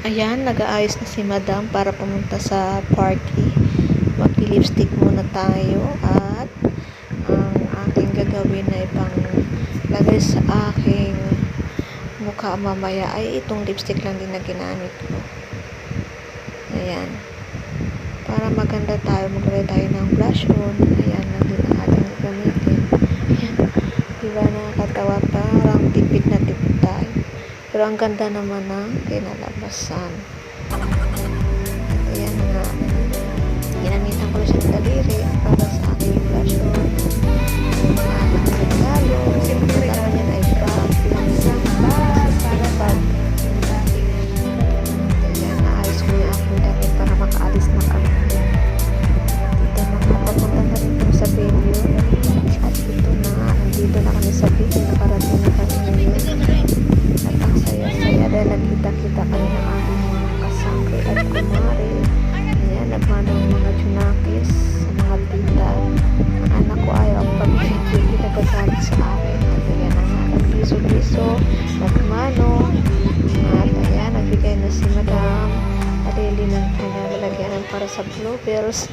Ayan, nag-aayos na si Madam para pumunta sa party. Mag-lipstick muna tayo at ang aking gagawin na ibang lagay sa aking mukha mamaya ay itong lipstick lang din na ginamit ko. Ayan. Para maganda tayo, maglagay tayo ng blush on. Ayan lang din ang ating gamitin. Ayan. Diba nakakatawa, parang tipid na tipid tayo. Pero ang ganda naman ng kinalabasan. Ayan nga. Ginamitan ko lang siya ng daliri para sa aking blush on. Ang regalo. Ang regalo niya ay bag. Isang bag. Para bag. Ayan, naayos ko yung aking damit para makaalis na kami. Dito na papunta na rin kami sa venue. At ito na. Nandito na kami sa venue. Nakarating na kami ngayon. At ang saya-saya dahil nagkita-kita kami ng aking mga kasangkay at kumari. Ayan, nagmanong mga junakis sa mga tita. Ang anak ko ayaw ang pag-video, pinagagalit sa akin. At ayan na nga, nagbiso-biso, nagmanong. At ayan, nagbigay na si Madam Areli ng kanyang lalagyanan para sa bloopers.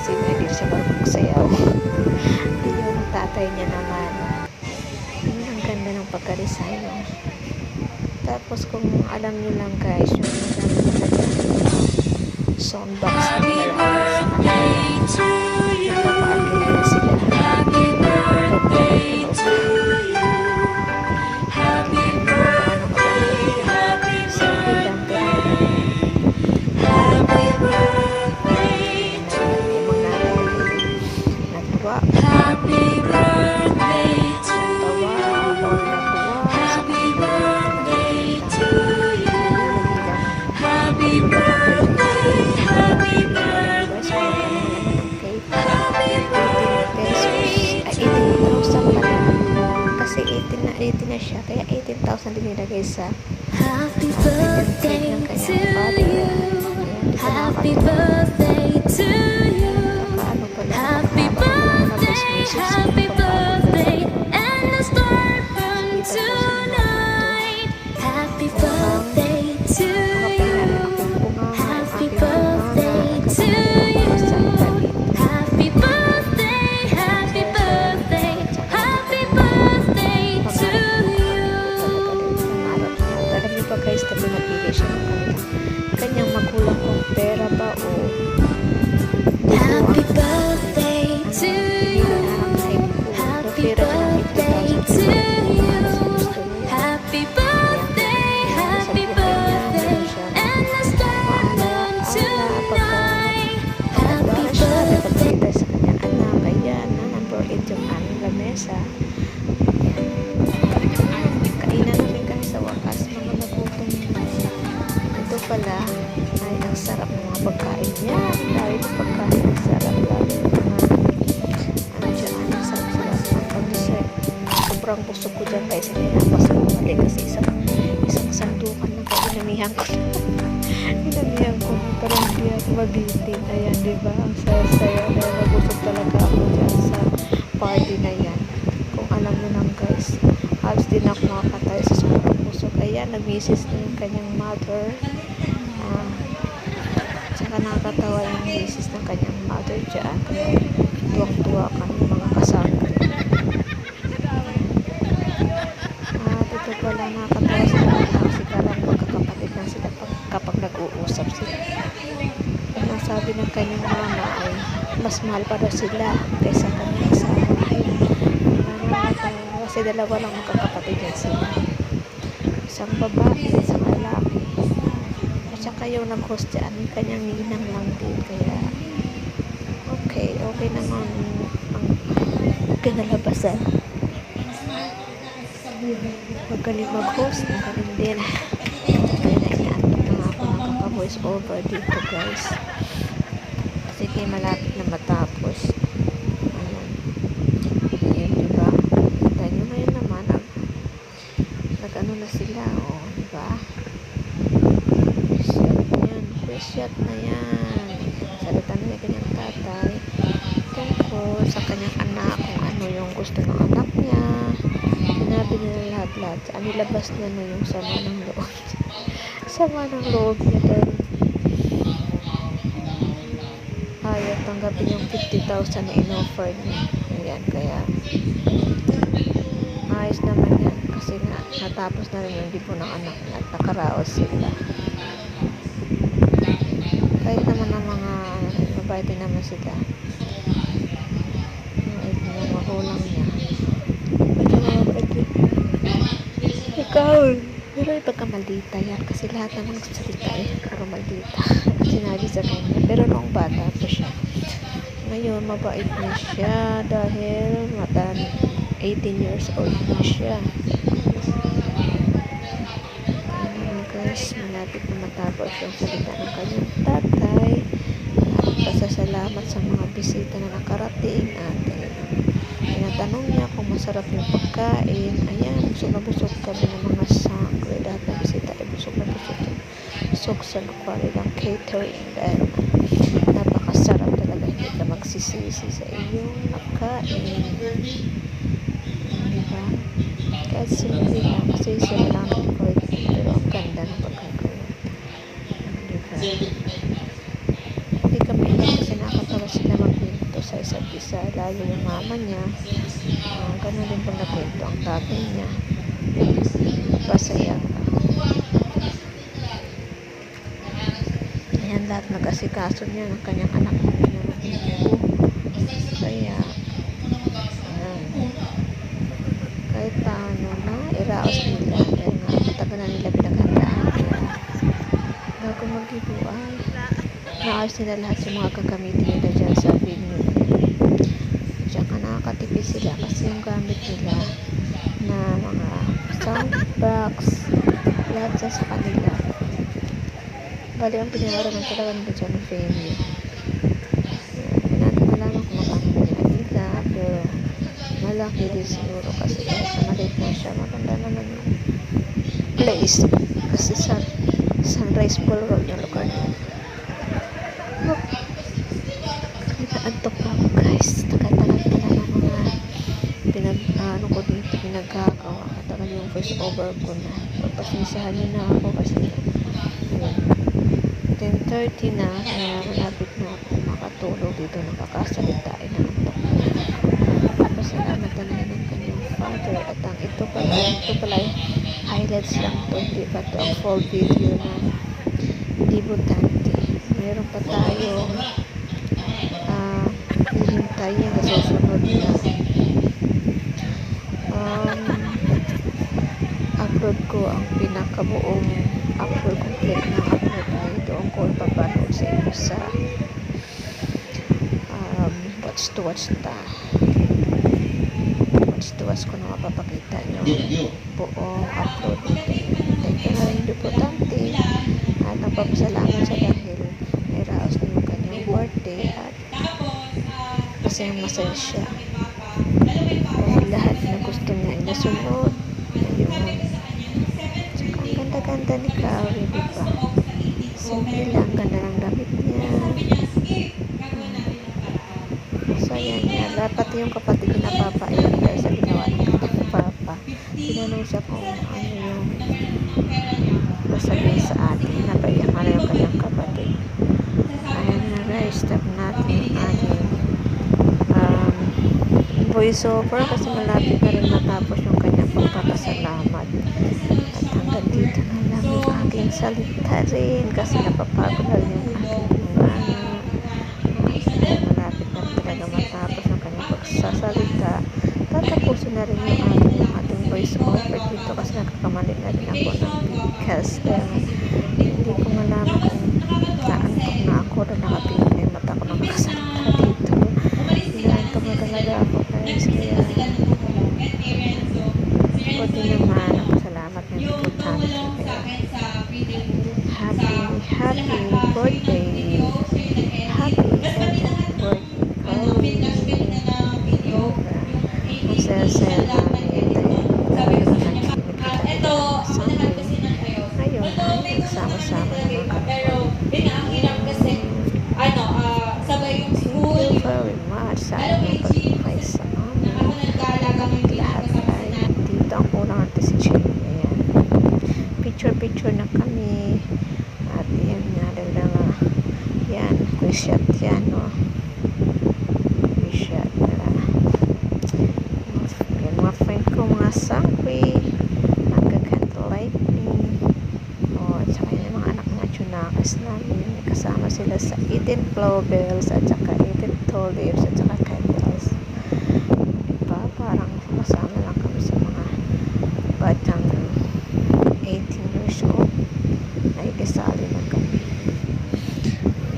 Kasi hindi siya marunong sayaw. Yun ang tatay niya naman. Yun ang ganda ng pagka-design. Tapos kung alam niyo lang guys, yung soundbox na pala sa kanila. Nagpapaagin na sila. Happy birthday to you. Happy birthday. Happy birthday. Happy birthday. Happy birthday to you. Happy birthday to you. Happy birthday. Happy birthday. Happy birthday. 18,000 pala. Kasi 18 na siya. Kaya 18,000 din nilagay sa Happy birthday to you. mamimili siya ng kanyang magulang kung pera ba o Happy birthday to you. Happy birthday to you. Happy birthday, happy birthday, and let's diamond tonight. Happy birthday. Pagkita sa kanyang anak, kaya na number 8 yung aming lamesa. Kainan namin kami sa wakas, mga nagutom na. Ito pala ay ang sarap ng mga pagkain niya. Dahil pagkain ang sarap lang ng mga ano dyan, ang sarap-sarap ng pag-dessert. Sobrang busog ko dyan kaya sininapasan ko mali kasi isang sandukan na kaya inamihan ko na. Inamihan ko na parang di ako magiting. Ayan, diba? Ang saya-saya. Dahil nabusog talaga ako dyan sa party na yan. Kung alam nyo lang guys, halos din ako makakatayo sa sobrang busog. Ayan, nag-misis na yung kanyang mother. Tsaka nakakatawa yung misis ng kanyang mother dyan. Kaya tuwang-tuwa kami mga kasama. Dito pala nakakatawa sila kasi karang magkakapatid na sila kapag nag-uusap sila. Ang nasabi ng kanyang mama ay mas mahal pa daw sila kaysa kanyang asawa. Kasi dalawa lang magkakapatid yan sila. Isang babae, isang lalaki. At saka yung nag-host dyan, kanyang ninang lang din. Kaya okay naman ang kinalabasan. Magaling mag-host, magaling din. Kaya na-inaantok na ako makaka-voice over dito guys. Sige, malapit na matapos. Ayan, diba? Dahil nyo ngayon naman, nag-ano na sila, diba? Shot na yan. Salita na yung kanyang tatay tungkol sa kanyang anak, kung ano yung gusto ng anak niya. Sinabi nila lahat-lahat. Nilabas niya na yung sama ng loob. Sama ng loob niya dahil ayaw tanggapin yung 50,000 na in-offer niya. Ayan, kaya ayos naman yan kasi nga natapos na rin yung dipo ng anak niya at nakaraos sila. Kahit naman ang mga mabait din naman sila. Yung magulang niya. Ikaw, pero ipagkamaldita yan kasi lahat naman nagsasalita puro maldita. Sinabi sa kanya. Pero noong bata pa siya. Ngayon, mabait na siya dahil 18 years old na siya. Guys, malapit na matapos yung salita ng kanyang tatay at pasasalamat sa mga bisita na nakarating at tinatanong niya kung masarap yung pagkain. Ayan, busog na busog kami ng mga sangre lahat ng bisita ay busog na busog sa nakwarilang catering dahil napakasarap talaga, hindi ka magsisisi sa iyong nakain, diba? Kahit simple lang kasi sila lang pero ang ganda ng pagkakaroon, diba? Hindi kami ilang kasi nakatawa sila magkwento sa isa't isa, lalo yung mama niya. Ganun din pag nagkwento ang tatay niya, pasaya ka. Ayan, lahat nag-asikaso niya ng kanyang anak na pinamagiging. Kaya kahit paano na iraos nila dahil nga matagal na nila pinaghandaan. Kaya bago mag-ibo ay naayos nila lahat yung mga gagamitin nila dyan sa venue. Tsaka nakakatipid sila kasi yung gamit nila na mga soundbox lahat dyan sa kanila. Bali ang pinayaran ng talaga nila dyan ng venue. Natin malaman kung magkano nila nila, pero malaki din siguro kasi sa maliit na siya, maganda naman yung place kasi sa Sunrise Pool Road yung lugar niya. Nakaantok pa ako guys, tagal-tagal pala ng mga pinagkakawa katagal yung voice over ko na pagpasisahan nyo na ako kasi 10:30 na, kaya malapit na ako makatulog dito, nakakasalita ay naantok. Pasalamat na ng kanyang father at ang ito pala highlights lang to, hindi pa to ang full video na debutante. Meron pa tayong hihintayin na susunod na upload ko. Ang pinakabuong upload, complete na upload ay doon ko ipapanood sa inyo sa watch ko na mapapakita nyo buong upload nito. Thank you na rin debutante at nagpapasalamat siya dahil may raos na yung kanyang birthday at masaya siya. Dahil lahat na gusto niya ay nasunod. Ayun. Tsaka ang ganda-ganda ni Kaori, diba? Simple lang, ganda ng damit niya. Masaya niya. Dapat yung kapatid niya napapaiyak dahil sa ginawa ng papa. Tinanong siya kung ano yung masabi sa atin. Napaiyak na yung kanyang kapatid. Ayan na guys, stop natin yung ating voiceover kasi malapit na rin matapos yung kanyang pagpapasalamat. At hanggang dito na lang yung aking salita rin kasi napapagod na rin yung aking malapit na talaga matapos yung kanyang pagsasalita. Tatapusin na rin yung ating voiceover dito kasi nagkakamali na rin ako ng bigkas. Kaya hindi ko malaman kung naantok na ako na nakatingin na yung mata ko na makasalita dito. Naantok na talaga ako guys. Kaya ako din naman ang pasalamat ng importante. Happy birthday. Happy birthday. Masaya-saya namin dahil ito ngayon ay nagsama-sama naman kami. Thank you very much sa inyong pag-ibigay sa amin. Lahat ay nandito. Ang unang natin si Jenny. Ayan. Picture na kami. At yan nga lang. Yan. Quick shot yan. No? Quick shot. Yan mga friend ko. Mga sangkwi. Magkakanto like me. At saka yung mga anak mga chunakas namin. Kasama sila sa Eden Flowbells at saka Eden Tulips at saka Candles. Diba? Parang masama lang kami sa mga batang 18 years old. Nakikisali na kami.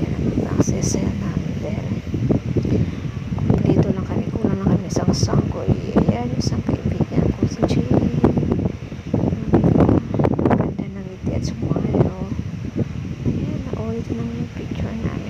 Yan. Nagsisaya namin dahil kumplito lang kami. Kulang lang kami isang sangkoy. Ayan, isang kaibigan ko si Jane. Ganda ng ngiti at smile. Ayan, naulit na yung picture namin.